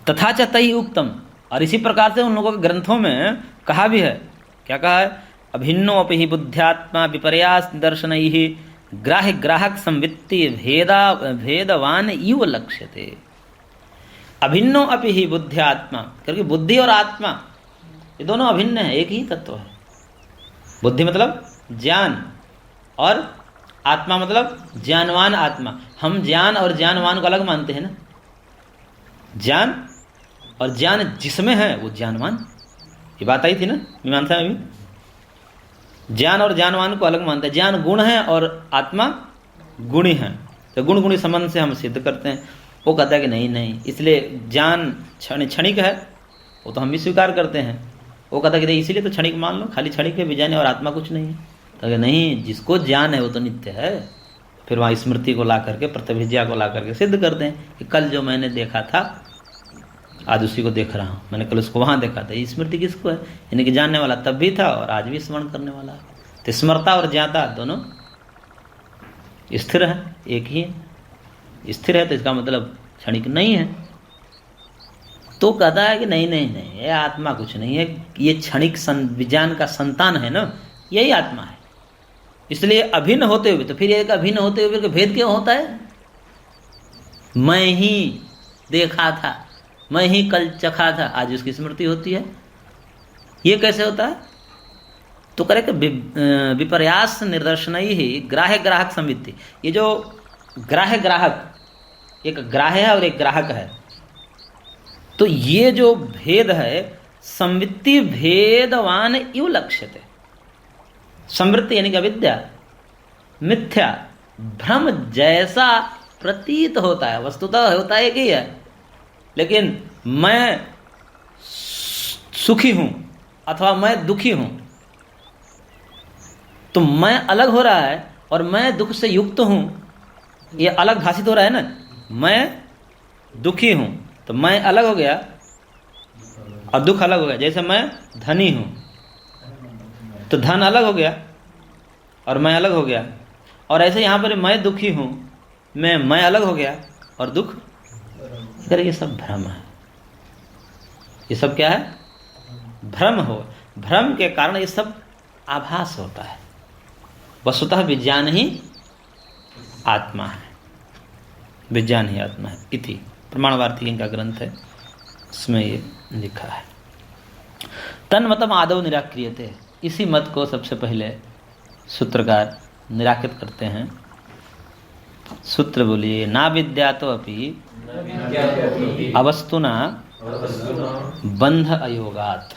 तथा च तई उक्तम, और इसी प्रकार से उन लोगों के ग्रंथों में कहा भी है। क्या कहा है? अभिन्नो अपि हि बुद्ध्यात्मा विपर्यास दर्शनैः ग्राह्य ग्राहक संवित्ति भेदवान इव लक्ष्यते। अभिन्नो अपि हि बुद्ध्यात्मा, क्योंकि बुद्धि और आत्मा ये दोनों अभिन्न है, एक ही तत्व है। बुद्धि मतलब ज्ञान और आत्मा मतलब ज्ञानवान आत्मा। हम ज्ञान और ज्ञानवान को अलग मानते हैं ना। ज्ञान और ज्ञान जिसमें है वो ज्ञानवान, ये बात आई थी ना मीमांसा में भी। ज्ञान और ज्ञानवान को अलग मानते हैं। ज्ञान गुण है और आत्मा गुणी है, तो गुण गुणी संबंध से हम सिद्ध करते हैं। वो कहता है कि नहीं नहीं, इसलिए ज्ञान क्षणिक है, वो तो हम भी स्वीकार करते हैं। वो कहता है कि नहीं, इसीलिए तो क्षणिक मान लो, खाली क्षणिक है, विज्ञान और आत्मा कुछ नहीं है। तो नहीं, जिसको ज्ञान है वो तो नित्य है। फिर वहाँ स्मृति को ला करके, प्रतिभिज्ञा को ला करके सिद्ध करते हैं कि कल जो मैंने देखा था आज उसी को देख रहा हूँ, मैंने कल उसको वहाँ देखा था। ये स्मृति किसको है? यानी कि जानने वाला तब भी था और आज भी स्मरण करने वाला है। तो स्मरता और ज्ञाता दोनों स्थिर है, एक ही है। स्थिर है तो इसका मतलब क्षणिक नहीं है। तो कहता है कि नहीं नहीं नहीं, ये आत्मा कुछ नहीं है, ये क्षणिक विज्ञान का संतान है ना, यही आत्मा है। इसलिए अभिन्न होते हुए, तो फिर एक अभिन्न होते हुए फिर भेद क्यों होता है? मैं ही देखा था, मैं ही कल चखा था, आज उसकी स्मृति होती है। ये कैसे होता है? तो करे कि विपर्यास निर्दर्शन ही ग्राह्य ग्राहक संवित्ति। ये जो ग्राह्य ग्राहक, एक ग्राह्य है और एक ग्राहक है, तो ये जो भेद है संवित्ति भेदवान इव लक्ष्यते। संवृत्ति यानी कि अविद्या, मिथ्या भ्रम जैसा प्रतीत होता है, वस्तुतः होता है कि है, लेकिन मैं सुखी हूं अथवा मैं दुखी हूं, तो मैं अलग हो रहा है और मैं दुख से युक्त हूं, ये अलग भाषित हो रहा है ना। मैं दुखी हूं तो मैं अलग हो गया और दुख अलग हो गया। जैसे मैं धनी हूं तो धन अलग हो गया और मैं अलग हो गया, और ऐसे यहाँ पर मैं दुखी हूं, मैं अलग हो गया और दुख। ये सब भ्रम है। ये सब क्या है? भ्रम हो। भ्रम के कारण ये सब आभास होता है। वस्तुतः विज्ञान ही आत्मा है, विज्ञान ही आत्मा है। इति प्रमाणवार्तिक इनका ग्रंथ है, उसमें ये लिखा है। तन्मतम आदौ निराक्रियते। इसी मत को सबसे पहले सूत्रकार निराकृत करते हैं। सूत्र बोलिए, ना विद्यातो अपि अवस्तुना बंध अयोगात।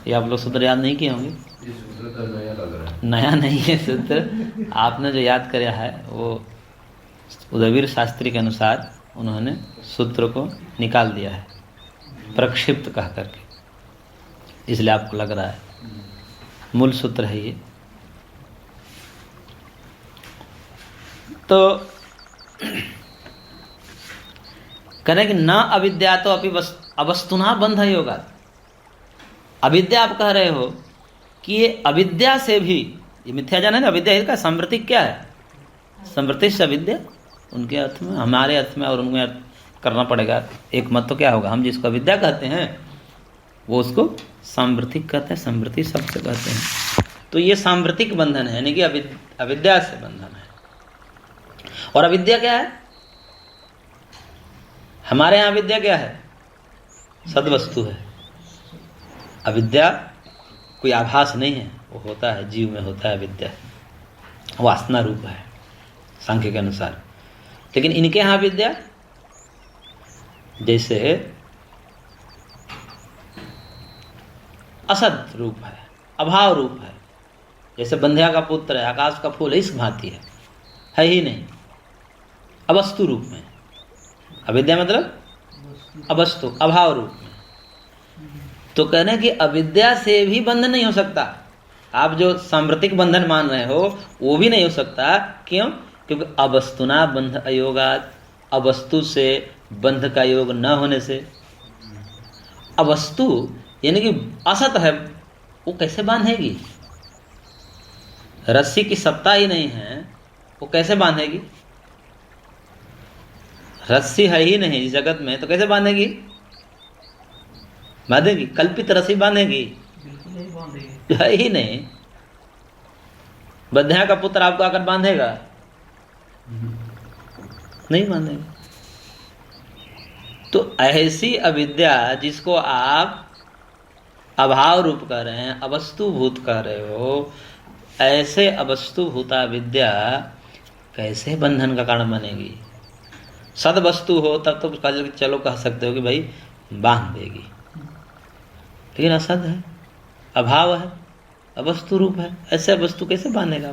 ये आप लोग सूत्र याद नहीं किए होंगे? नया नहीं है सूत्र, आपने जो याद किया है वो उदयवीर शास्त्री के अनुसार उन्होंने सूत्र को निकाल दिया है, प्रक्षिप्त कह करके, इसलिए आपको लग रहा है मूल सूत्र है ये। तो करें कि न अविद्या तो अपि अवस्तुना बंध योगा। अविद्या आप कह रहे हो कि ये अविद्या से भी, ये मिथ्या ज्ञान है ना, अविद्या इसका संवृत्ति क्या है? संवृत्ति से अविद्या, उनके अर्थ में हमारे अर्थ में और उनमें अर्थ करना पड़ेगा। एक मत तो क्या होगा, हम जिसको अविद्या कहते हैं वो उसको सांवृतिक कहते हैं, संवृत्ति शब्द से कहते हैं। तो ये सांवृतिक बंधन है, यानी कि अविद्या से बंधन है। और अविद्या क्या है? हमारे यहाँ अविद्या क्या है? सद्वस्तु है। अविद्या कोई आभास नहीं है, वो होता है, जीव में होता है अविद्या, वासना रूप है सांख्य के अनुसार। लेकिन इनके यहाँ अविद्या जैसे असद रूप है, अभाव रूप है। जैसे बंध्या का पुत्र है, आकाश का फूल, इस भांति है ही नहीं, अवस्तु रूप में। अविद्या मतलब अवस्तु, अभाव रूप में। तो कहने कि अविद्या से भी बंधन नहीं हो सकता। आप जो सांवृतिक बंधन मान रहे हो वो भी नहीं हो सकता। क्यों? क्योंकि अवस्तुना बंध अयोगात, अवस्तु से बंध का योग न होने से। अवस्तु यानी कि असत है, वो कैसे बांधेगी? रस्सी की सत्ता ही नहीं है, वो कैसे बांधेगी? रस्सी है ही नहीं इस जगत में तो कैसे बांधेगी? बांधेगी? कल्पित रस्सी बांधेगी? बिल्कुल नहीं बांधेगी। है ही नहीं। बंध्या का पुत्र आपको आकर बांधेगा? नहीं बांधेगा। तो ऐसी अविद्या जिसको आप अभाव रूप कह रहे हैं, अवस्तुभूत कह रहे हो, ऐसे अवस्तुभूता विद्या कैसे बंधन का कारण बनेगी? सद वस्तु हो तब तो चलो कह सकते हो कि भाई बांध देगी, लेकिन असद है, अभाव है, अवस्तु रूप है, ऐसे वस्तु कैसे बांधेगा?